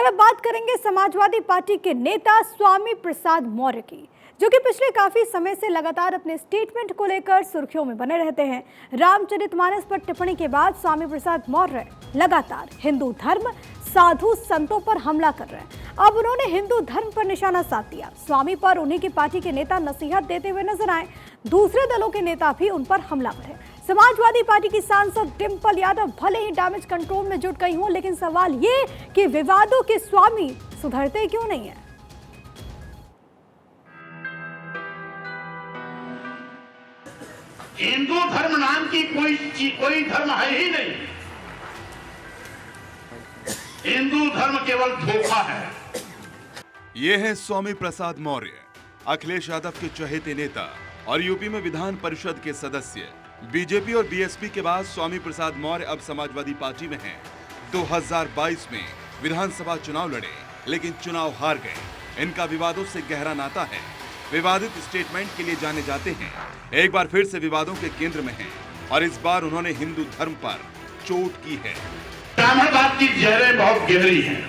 और अब बात करेंगे समाजवादी पार्टी के नेता स्वामी प्रसाद मौर्य की, जो कि पिछले काफी समय से लगातार अपने स्टेटमेंट को लेकर सुर्खियों में बने रहते हैं। रामचरितमानस पर टिप्पणी के बाद स्वामी प्रसाद मौर्य लगातार हिंदू धर्म, साधु संतों पर हमला कर रहे हैं। अब उन्होंने हिंदू धर्म पर निशाना साध दिया। स्वामी पर उन्हीं की पार्टी के नेता नसीहत देते हुए नजर आए। दूसरे दलों के नेता भी उन पर हमलावर हैं। समाजवादी पार्टी की सांसद डिंपल यादव भले ही डैमेज कंट्रोल में जुट गई हों, लेकिन सवाल ये कि विवादों के स्वामी सुधरते क्यों नहीं है। हिंदू धर्म नाम की कोई धर्म है ही नहीं। हिंदू धर्म केवल धोखा है। ये है स्वामी प्रसाद मौर्य, अखिलेश यादव के चहेते नेता और यूपी में विधान परिषद के सदस्य। बीजेपी और बीएसपी के बाद स्वामी प्रसाद मौर्य अब समाजवादी पार्टी में हैं। 2022 में विधानसभा चुनाव लड़े, लेकिन चुनाव हार गए। इनका विवादों से गहरा नाता है। विवादित स्टेटमेंट के लिए जाने जाते हैं। एक बार फिर से विवादों के केंद्र में हैं और इस बार उन्होंने हिंदू धर्म पर चोट की है। ब्राह्मणवाद की जड़ें बहुत गहरी हैं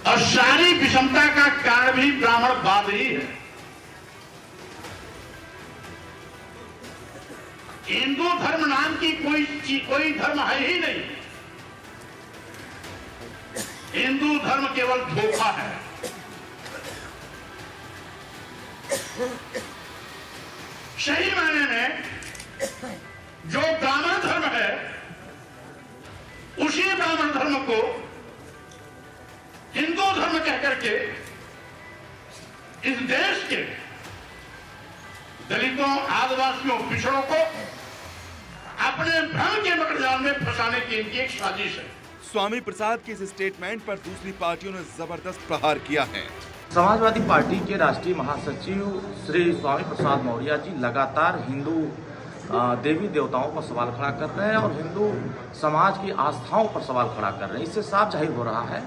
और सारी विषमता का कारण भी ब्राह्मणवाद ही है। हिंदू धर्म नाम की कोई धर्म है ही नहीं। हिंदू धर्म केवल धोखा है। सही मायने में जो ब्राह्मण धर्म है, उसी ब्राह्मण धर्म को हिंदू धर्म कहकर के इस देश के दलितों, आदिवासियों, पिछड़ों को अपने भ्रम के मकड़जाल में फंसाने की इनकी एक साजिश है। स्वामी प्रसाद के इस स्टेटमेंट पर दूसरी पार्टियों ने जबरदस्त प्रहार किया है। समाजवादी पार्टी के राष्ट्रीय महासचिव श्री स्वामी प्रसाद मौर्य जी लगातार हिंदू देवी देवताओं पर सवाल खड़ा कर रहे हैं और हिंदू समाज की आस्थाओं पर सवाल खड़ा कर रहे हैं। इससे साफ जाहिर हो रहा है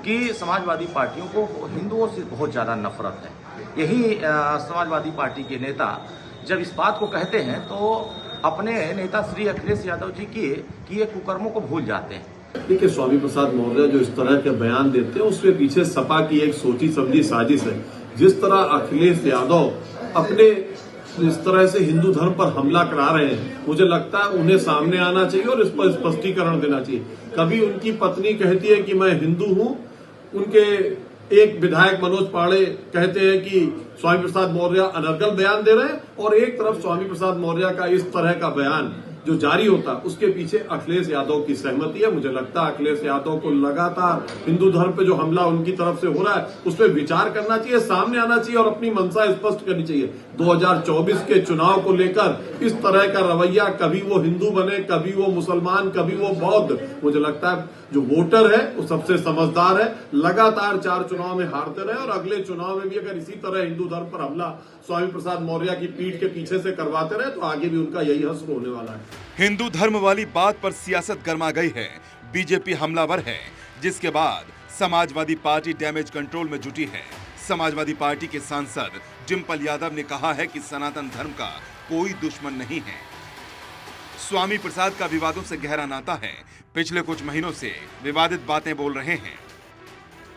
कि समाजवादी पार्टियों को हिंदुओं से बहुत ज़्यादा नफरत है। यही समाजवादी पार्टी के नेता जब इस बात को कहते हैं तो अपने नेता श्री अखिलेश यादव जी किए कुकर्मों को भूल जाते हैं। देखिए, स्वामी प्रसाद मौर्य जो इस तरह के बयान देते हैं उसके पीछे सपा की एक सोची समझी साजिश है। जिस तरह अखिलेश यादव अपने इस तरह से हिंदू धर्म पर हमला करा रहे हैं, मुझे लगता है उन्हें सामने आना चाहिए और इस पर स्पष्टीकरण देना चाहिए। कभी उनकी पत्नी कहती है कि मैं हिंदू हूं, उनके एक विधायक मनोज पांडे कहते हैं कि स्वामी प्रसाद मौर्य अनर्गल बयान दे रहे हैं, और एक तरफ स्वामी प्रसाद मौर्य का इस तरह का बयान जो जारी होता है उसके पीछे अखिलेश यादव की सहमति है। मुझे लगता है अखिलेश यादव को लगातार हिंदू धर्म पे जो हमला उनकी तरफ से हो रहा है उस पर विचार करना चाहिए, सामने आना चाहिए और अपनी मंशा स्पष्ट करनी चाहिए। 2024 के चुनाव को लेकर इस तरह का रवैया, कभी वो हिंदू बने, कभी वो मुसलमान, कभी वो बौद्ध, मुझे लगता है जो वोटर है वो सबसे समझदार है। लगातार 4 चुनाव में हारते रहे और अगले चुनाव में भी अगर इसी तरह हिंदू धर्म पर हमला स्वामी प्रसाद मौर्य की पीठ के पीछे से करवाते रहे तो आगे भी उनका यही हश्र होने वाला है। हिंदू धर्म वाली बात पर सियासत गर्मा गई है। बीजेपी हमलावर है, जिसके बाद समाजवादी पार्टी डैमेज कंट्रोल में जुटी है। समाजवादी पार्टी के सांसद डिंपल यादव ने कहा है कि सनातन धर्म का कोई दुश्मन नहीं है। स्वामी प्रसाद का विवादों से गहरा नाता है। पिछले कुछ महीनों से विवादित बातें बोल रहे हैं।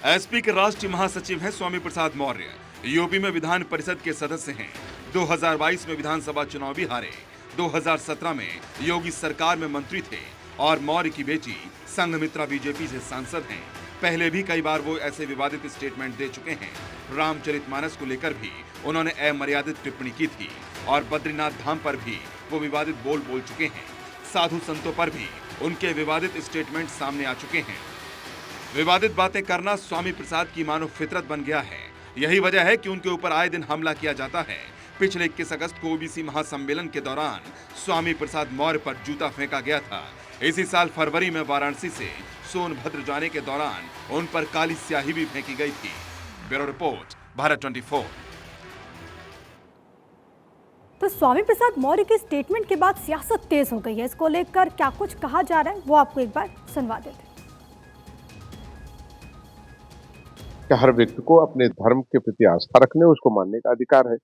एसपी के राष्ट्रीय महासचिव हैं स्वामी प्रसाद मौर्य। यूपी में विधान परिषद के सदस्य हैं। 2022 में विधानसभा चुनाव भी हारे। 2017 में योगी सरकार में मंत्री थे और मौर्य की बेटी संघमित्रा बीजेपी से सांसद हैं। पहले भी कई बार वो ऐसे विवादित स्टेटमेंट दे चुके हैं। रामचरितमानस को लेकर भी उन्होंने अमर्यादित टिप्पणी की थी और बद्रीनाथ धाम पर भी वो विवादित बोल चुके हैं। साधु संतों पर भी उनके विवादित स्टेटमेंट सामने आ चुके हैं। विवादित बातें करना स्वामी प्रसाद की मानो फितरत बन गया है। यही वजह है कि उनके ऊपर आए दिन हमला किया जाता है। पिछले 21 अगस्त को ओबीसी महासम्मेलन के दौरान स्वामी प्रसाद मौर्य पर जूता फेंका गया था। इसी साल फरवरी में वाराणसी से सोनभद्र जाने के दौरान उन पर काली स्याही भी फेंकी गई थी। Bureau report, Bharat 24। तो स्वामी प्रसाद मौर्य के स्टेटमेंट के बाद सियासत तेज हो गई है। इसको लेकर क्या कुछ कहा जा रहा है वो आपको एक बार सुनवा देते हैं। हर व्यक्ति को अपने धर्म के प्रति आस्था रखने, उसको मानने का अधिकार है।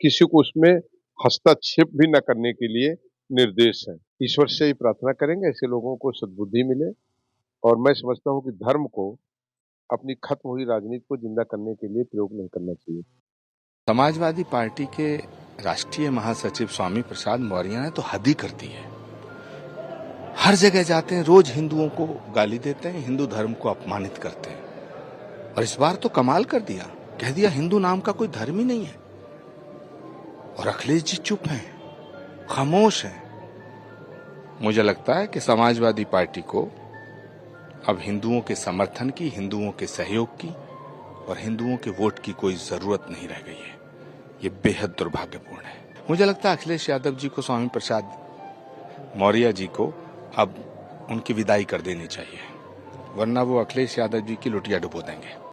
किसी को उसमें हस्तक्षेप भी न करने के लिए निर्देश हैं। ईश्वर से ही प्रार्थना करेंगे ऐसे लोगों को सद्बुद्धि मिले, और मैं समझता हूं कि धर्म को अपनी खत्म हुई राजनीति को जिंदा करने के लिए प्रयोग नहीं करना चाहिए। समाजवादी पार्टी के राष्ट्रीय महासचिव स्वामी प्रसाद मौर्य ने तो हद ही कर दी है। हर जगह जाते हैं, रोज हिंदुओं को गाली देते हैं, हिंदू धर्म को अपमानित करते हैं। और इस बार तो कमाल कर दिया, कह दिया हिंदू नाम का कोई धर्म ही नहीं है। और अखिलेश जी चुप हैं, खामोश हैं। मुझे लगता है कि समाजवादी पार्टी को अब हिंदुओं के समर्थन की, हिंदुओं के सहयोग की और हिंदुओं के वोट की कोई जरूरत नहीं रह गई है। ये बेहद दुर्भाग्यपूर्ण है। मुझे लगता है अखिलेश यादव जी को, स्वामी प्रसाद मौर्य जी को अब उनकी विदाई कर देनी चाहिए, वरना वो अखिलेश यादव जी की लुटिया डुबो देंगे।